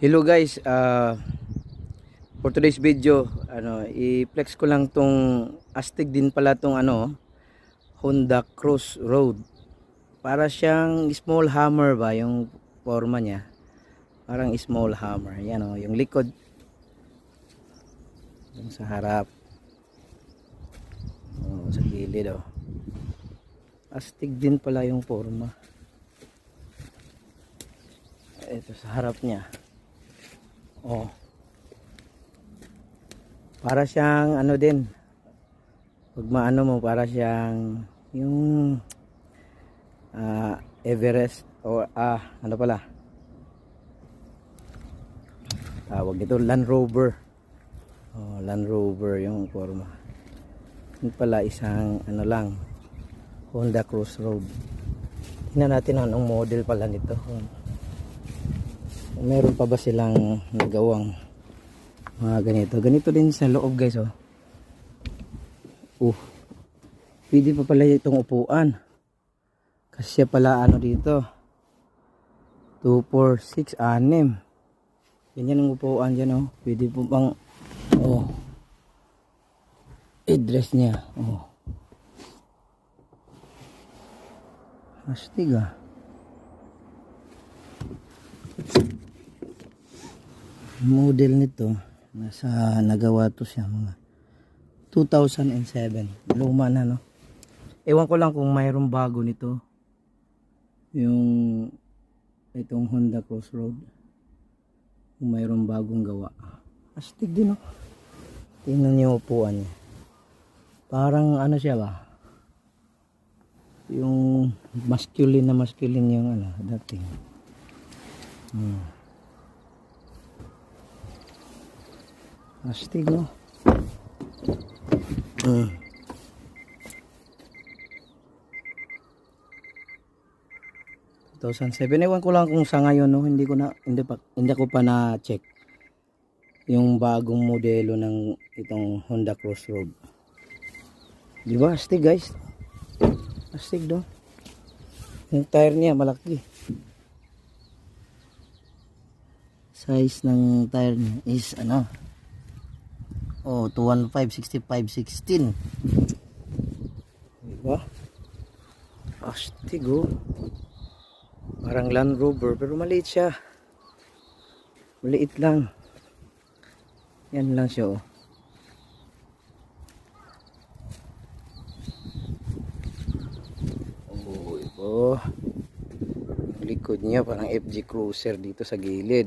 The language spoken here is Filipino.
Hello guys, for today's video, i-flex ko lang tong astig din pala tong Honda Crossroad. Para siyang small hammer ba yung forma niya? Parang small hammer. Yan yung likod. Yung sa harap. Sa gilid Astig din pala yung forma. Ito sa harap niya. Para siyang din, pag maano mo, para siyang yung Everest o tawag nito, Land Rover. Land Rover yung forma. Yun pala isang lang, Honda Crossroad. Tingnan natin anong model pala nito. Meron pa ba silang nagawang mga ganito din sa loob guys. Pwede pa pala itong upuan kasi pala dito 2, 4, 6, 6 ganyan ang upuan dyan. Pwede po bang address nya. Astig model nito, nagawa to siya mga 2007. Luma na ewan ko lang kung mayroong bago nito, yung itong Honda Crossroad, kung mayroong bagong gawa. Astig din tingnan niyo upuan niya, parang siya ba, yung masculine yung dating. Astig 2007. Ewan ko lang kung sa ngayon hindi ko pa na check yung bagong modelo ng itong Honda Crossroad. Di ba astig guys? Astig yung tire niya malaki. Size ng tire niya is 215 65 16. Diba? Astig parang Land Rover pero maliit siya. Maliit lang. Yan lang siya likod niya parang FG Cruiser dito sa gilid.